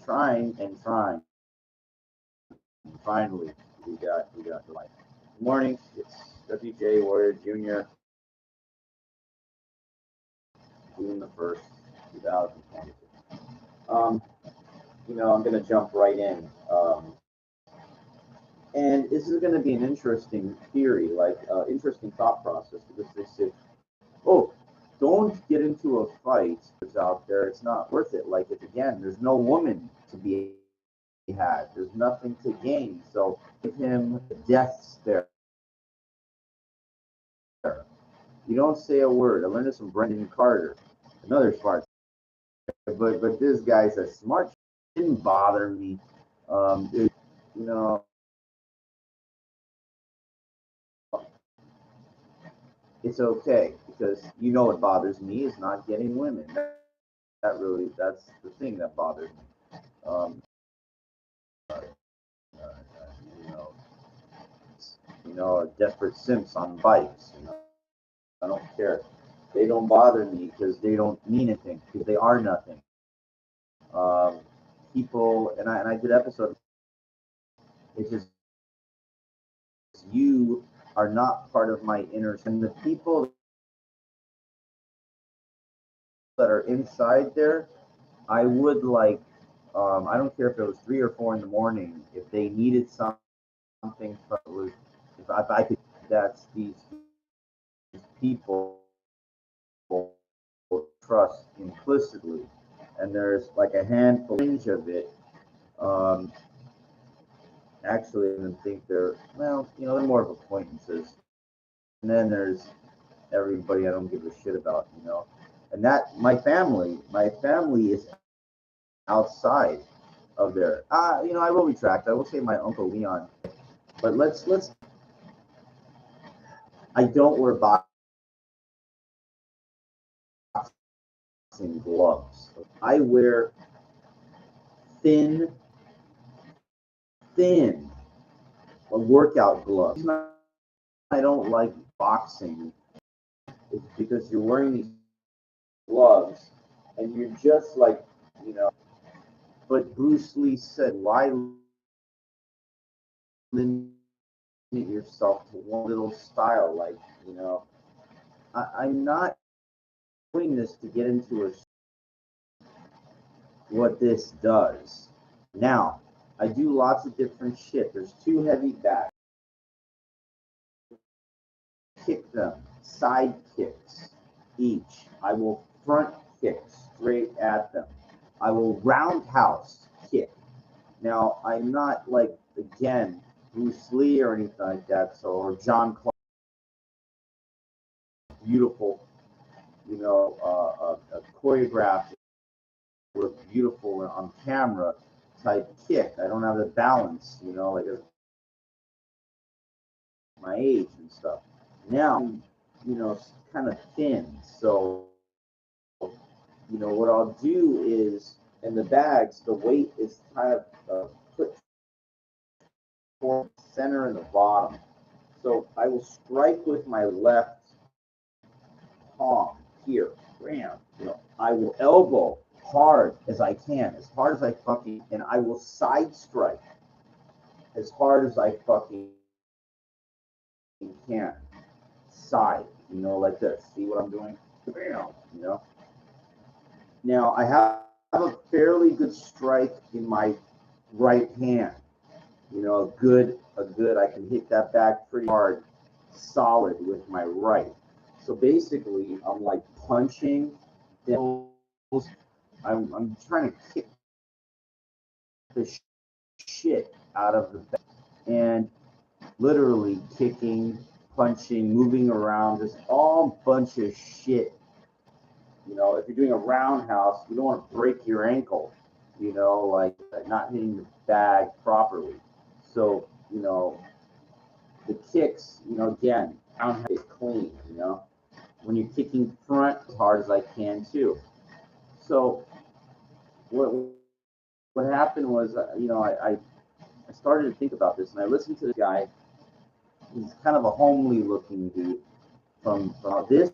trying. And finally, we got the light. Good morning. It's WJ Warrior Jr. June the 1st, 2022. I'm gonna jump right in. And this is going to be an interesting theory, like interesting thought process, because they say, "Oh, don't get into a fight that's out there. It's not worth it." Like, again, there's no woman to be had. There's nothing to gain. So give him a death stare. You don't say a word. I learned this from Brendan Carter, another smart. But this guy's a smart. Didn't bother me. It, you know, it's okay, because what bothers me is not getting women. That's the thing that bothers me. Uh, desperate simps on bikes. I don't care. They don't bother me because they don't mean anything, because they are nothing. People, and I did episode. It's just, you are not part of my inner, and the people that are inside there, I would like. I don't care if it was 3 or 4 in the morning. If they needed something, if I could, that's these people trust implicitly, and there's like a handful of it. Actually, I even think they're they're more of acquaintances, and then there's everybody I don't give a shit about, and that my family is outside of there. I will retract. I will say my uncle Leon, but let's. I don't wear boxing gloves. I wear thin workout gloves. I don't like boxing. It's because you're wearing these gloves and you're just like, but Bruce Lee said, why limit yourself to one little style? Like, I'm not doing this to get into what this does. Now, I do lots of different shit. There's 2 heavy bags. Kick them, side kicks each. I will front kick straight at them. I will roundhouse kick. Now, I'm not like, again, Bruce Lee or anything like that, or John Clark, beautiful, choreographed or beautiful on camera type kick. I don't have the balance, like my age and stuff. Now, kind of thin. So, what I'll do is, in the bags, the weight is kind of put toward the center and the bottom. So I will strike with my left palm here. Bam. I will elbow hard as I can, as hard as I fucking, and I will side strike as hard as I fucking can. Side, like this. See what I'm doing? Bam. Now I have a fairly good strike in my right hand. A good. I can hit that back pretty hard, solid with my right. So basically, I'm like punching. I'm trying to kick the shit out of the back, and literally kicking, punching, moving around, just all bunch of shit. If you're doing a roundhouse, you don't want to break your ankle, like not hitting the bag properly. So, the kicks, again, roundhouse is clean, when you're kicking front as hard as I can too. So what happened was, I started to think about this, and I listened to the guy. He's kind of a homely looking dude from this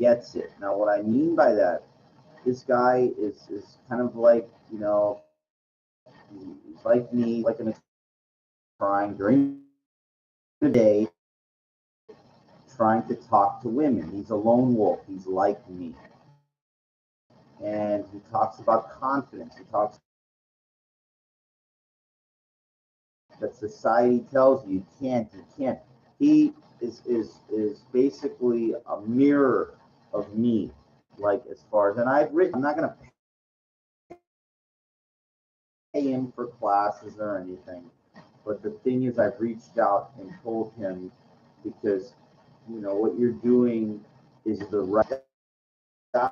gets it. Now, what I mean by that, this guy is kind of like, you know, he's like me, like an trying during the day, trying to talk to women. He's a lone wolf. He's like me. And he talks about confidence. He talks that society tells you can't. He is basically a mirror of me, like as far as, and I've written, I'm not gonna pay him for classes or anything, but the thing is, I've reached out and told him, because you know what you're doing is the right guy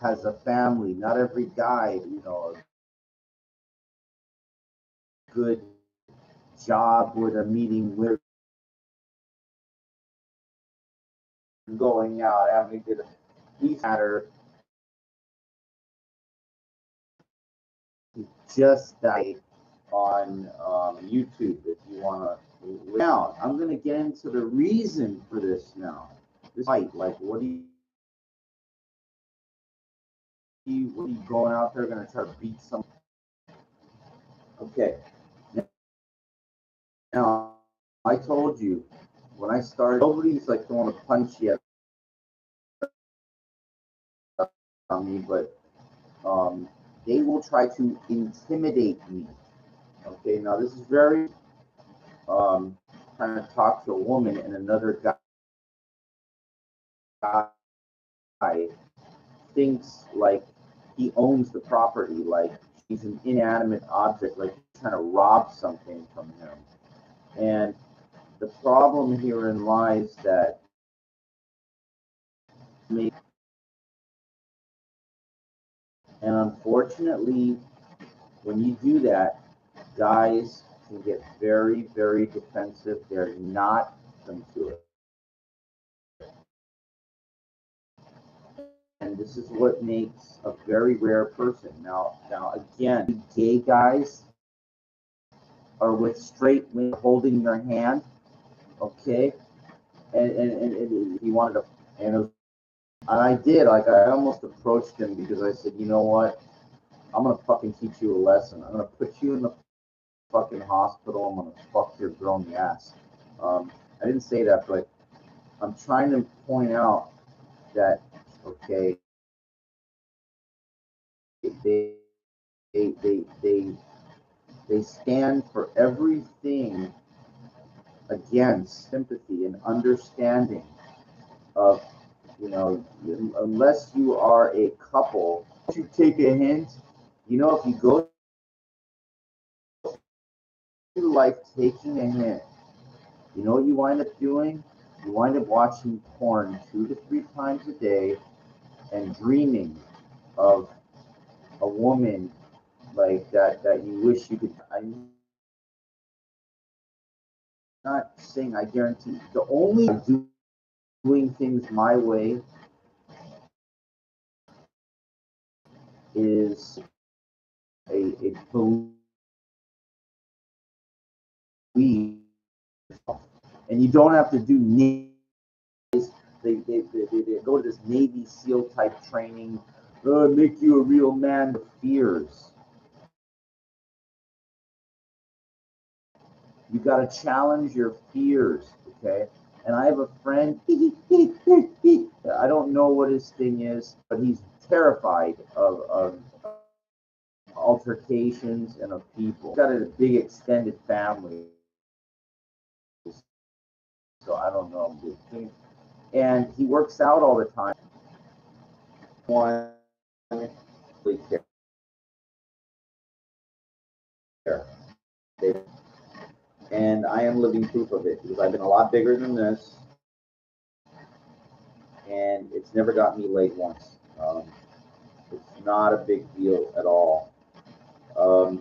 has a family. Not every guy, you know, a good job where they're meeting with, going out, having to he's matter. He just died on YouTube. If you want to, now I'm going to get into the reason for this now. This fight, like, what are you going out there going to try to beat some? Okay. Now, I told you when I started, nobody's like throwing a punch yet on me, but they will try to intimidate me. Okay, now this is very trying to talk to a woman and another guy thinks like he owns the property, like he's an inanimate object, like he's trying to rob something from him. And the problem herein lies that and unfortunately, when you do that, guys can get very, very defensive. They're not into it. And this is what makes a very rare person. Now again, gay guys are with straight women holding their hand, okay? And he wanted to, and, was, and I did, like, I almost approached him because I said, you know what? I'm gonna fucking teach you a lesson. I'm gonna put you in the fucking hospital. I'm gonna fuck your girl in the ass. I didn't say that, but I'm trying to point out that, okay, they stand for everything against sympathy and understanding of, you know, unless you are a couple, you take a hint. You know, if you go through life taking a hint, you know what you wind up doing? You wind up watching porn 2 to 3 times a day and dreaming of a woman like that you wish you could. I'm not saying I guarantee. The only doing things my way is a belief, and you don't have to do they go to this Navy SEAL type training, make you a real man with fears. You got to challenge your fears, okay? And I have a friend, I don't know what his thing is, but he's terrified of altercations and of people. He's got a big extended family, so I don't know. And he works out all the time. One, and I am living proof of it because I've been a lot bigger than this, and it's never got me late once. It's not a big deal at all. I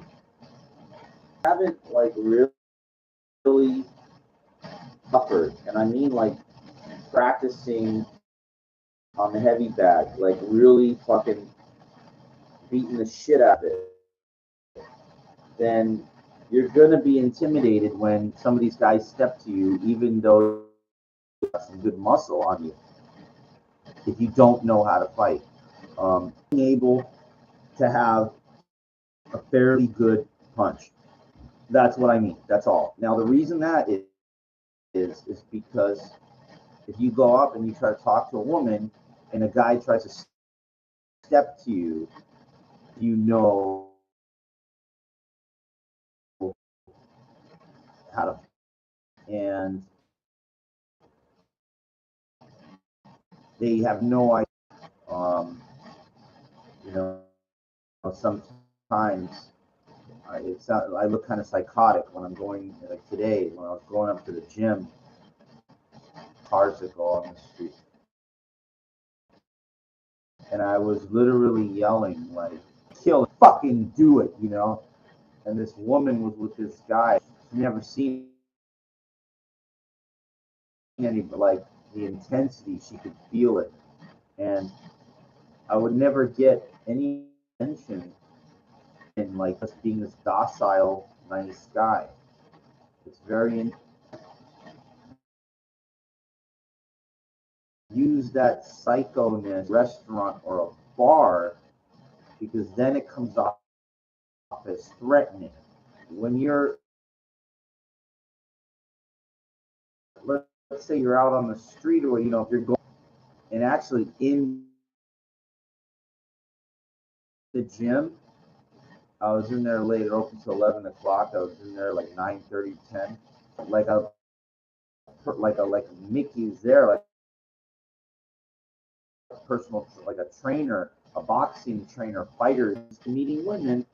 haven't like really suffered, and I mean like practicing on the heavy bag, like really fucking beating the shit out of it, then you're gonna be intimidated when some of these guys step to you, even though got some good muscle on you if you don't know how to fight. Being able to have a fairly good punch. That's what I mean. That's all. Now, the reason that is because if you go up and you try to talk to a woman and a guy tries to step to you, you know how to. And they have no idea. You know, sometimes I look kind of psychotic when I'm going, like today, when I was going up to the gym, cars that go on the street. And I was literally yelling, like, kill it, fucking do it, you know? And this woman was with this guy. She'd never seen any, like, the intensity. She could feel it. And I would never get any attention in, like, just being this docile, nice guy. It's very use that psycho-ness restaurant or a bar, because then it comes off as threatening. When you're, let's say you're out on the street, or you know, if you're going and actually in the gym, I was in there late. It opened till 11 o'clock. I was in there like 9:30, 10. Like Mickey's there, like a personal, like a trainer, a boxing trainer, fighters meeting women.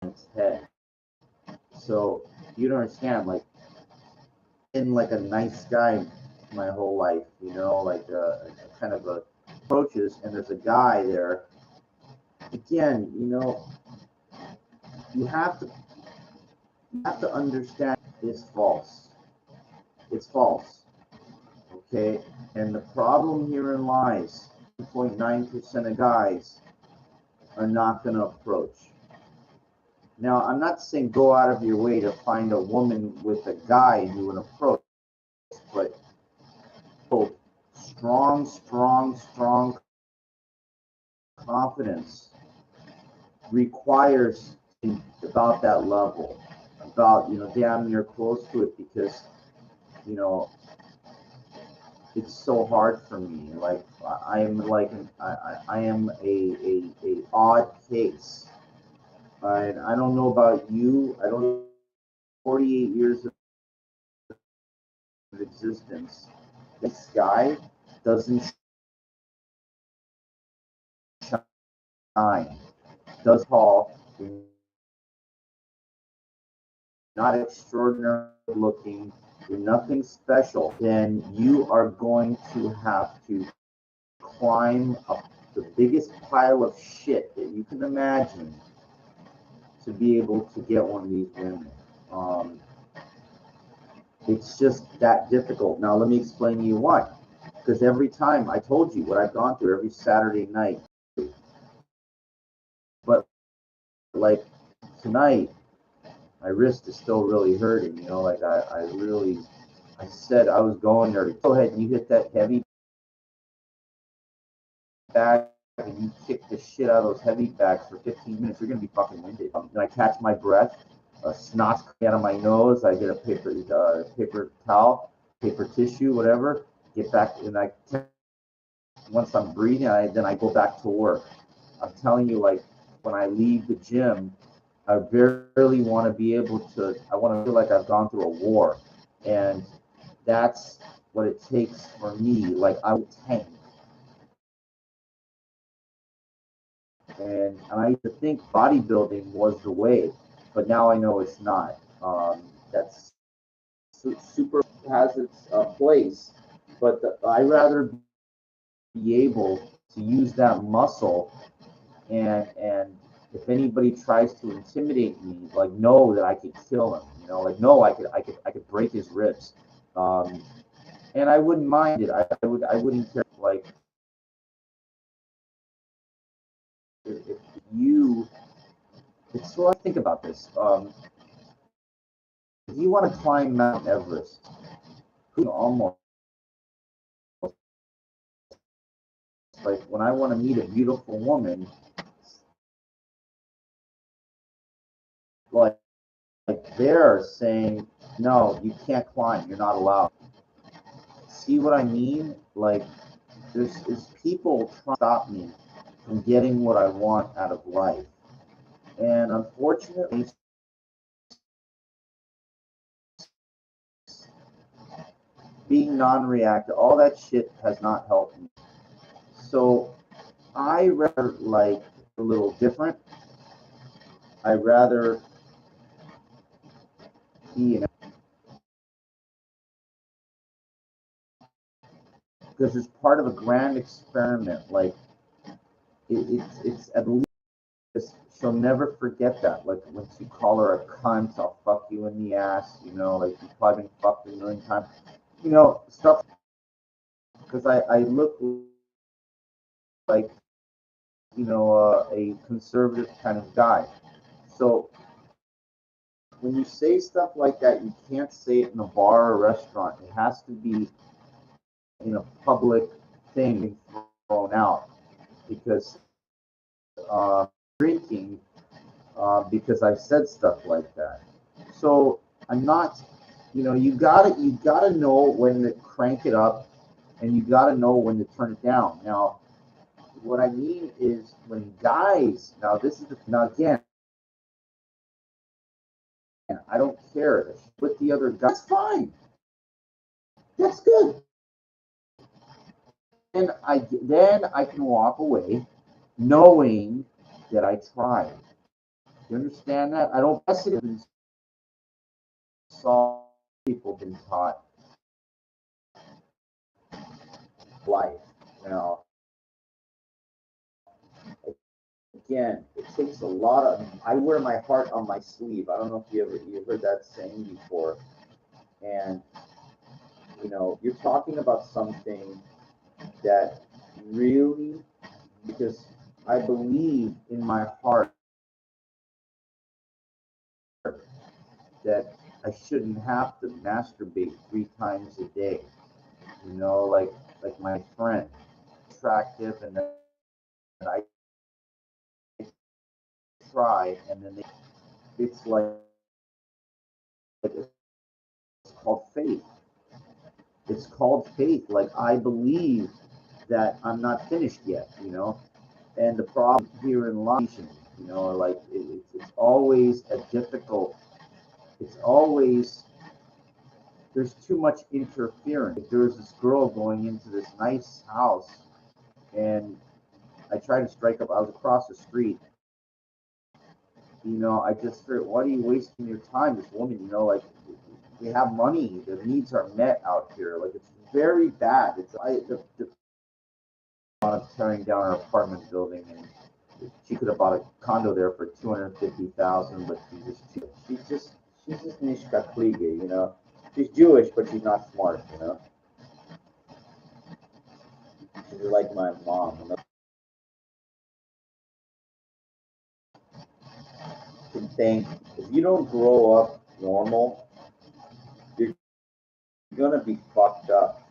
Its head. So you don't understand, like, been like a nice guy my whole life, you know, like a kind of a approaches, and there's a guy there. Again, you know, you have to understand it's false. It's false. Okay? And the problem herein lies 2.9% of guys are not going to approach. Now, I'm not saying go out of your way to find a woman with a guy and do an approach, but strong confidence requires about that level, about, you know, damn near close to it, because, you know, it's so hard for me. Like, I am like I am a odd case. And I don't know about you. I don't 48 years of existence. This guy doesn't shine. Does tall, not extraordinary looking, you're nothing special, then you are going to have to climb up the biggest pile of shit that you can imagine to be able to get one of these women. It's just that difficult. Now, let me explain to you why. Because every time I told you what I've gone through every Saturday night, but like tonight, my wrist is still really hurting. You know, like I said I was going there to go ahead and you hit that heavy bag and you kick the shit out of those heavy bags for 15 minutes, you're going to be fucking winded. And I catch my breath, snot's coming out of my nose. I get a paper towel, paper tissue, whatever. Get back, and once I'm breathing, then I go back to work. I'm telling you, like, when I leave the gym, I barely want to be able to. I want to feel like I've gone through a war, and that's what it takes for me. Like, I would tank. And I used to think bodybuilding was the way, but now I know it's not. That's super has its place, but I rather be able to use that muscle, and if anybody tries to intimidate me, like, know that I could kill him. You know, like, no, I could break his ribs, and I wouldn't mind it. I wouldn't care. Like, if you, it's so I think about this. If you want to climb Mount Everest, who almost like when I want to meet a beautiful woman, like they're saying, no, you can't climb, you're not allowed. See what I mean? Like there's people trying to stop me from getting what I want out of life. And unfortunately, being non-reactive, all that shit has not helped me. So I rather like a little different. I rather be in because it's part of a grand experiment. Like it's at least she'll never forget that. Like once you call her a cunt, I'll fuck you in the ass. You know, like you've probably been fucked a million times. You know, stuff because I look like a conservative kind of guy. So when you say stuff like that, you can't say it in a bar or restaurant. It has to be in a public thing thrown out because drinking because I said stuff like that. So I'm not, you gotta know when to crank it up, and you gotta know when to turn it down. Now, what I mean is when guys, now again, I don't care with the other guys. That's fine. That's good. And then I can walk away knowing that I tried. You understand that? I don't guess it is saw people been taught life. Now, again, it takes a lot of. I wear my heart on my sleeve. I don't know if you heard that saying before, and you're talking about something that really, because I believe in my heart that I shouldn't have to masturbate 3 times a day. Like my friend, attractive, and then I try, and then it's like it's called faith. It's called faith. Like I believe that I'm not finished yet, And the problem here in life, like it's always a difficult. It's always there's too much interference. There was this girl going into this nice house, and I tried to strike up. I was across the street. I just heard, why are you wasting your time? This woman, like we have money. The needs are met out here. Like it's very bad. The tearing down her apartment building, and she could have bought a condo there for 250,000, but she's just Nishka Kliege. She's Jewish, but she's not smart. She's like my mom. Can think if you don't grow up normal, you're gonna be fucked up.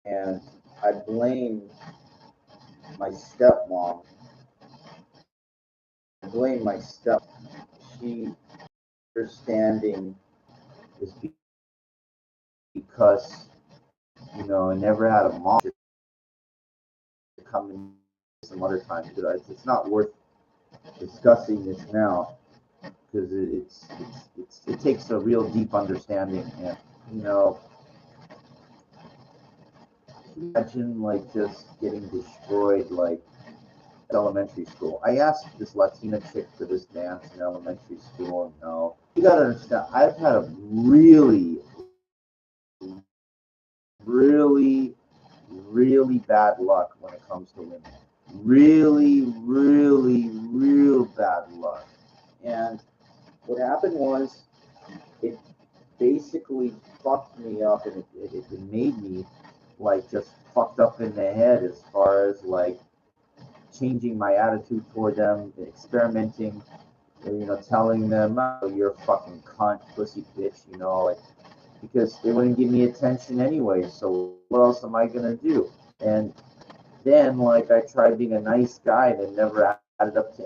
And I blame my stepmom. I blame my step. She understanding is because I never had a mom to come in some other time. It's not worth discussing this now because it takes a real deep understanding. And imagine like just getting destroyed like elementary school. I asked this Latina chick for this dance in elementary school, and no, you gotta understand. I've had a really, really, really bad luck when it comes to women. Really, really, real bad luck. And what happened was, it basically fucked me up, and it made me like just fucked up in the head as far as like changing my attitude toward them, experimenting. telling them, oh, you're a fucking cunt, pussy bitch, like, because they wouldn't give me attention anyway. So what else am I gonna do? And then, like, I tried being a nice guy that never added up to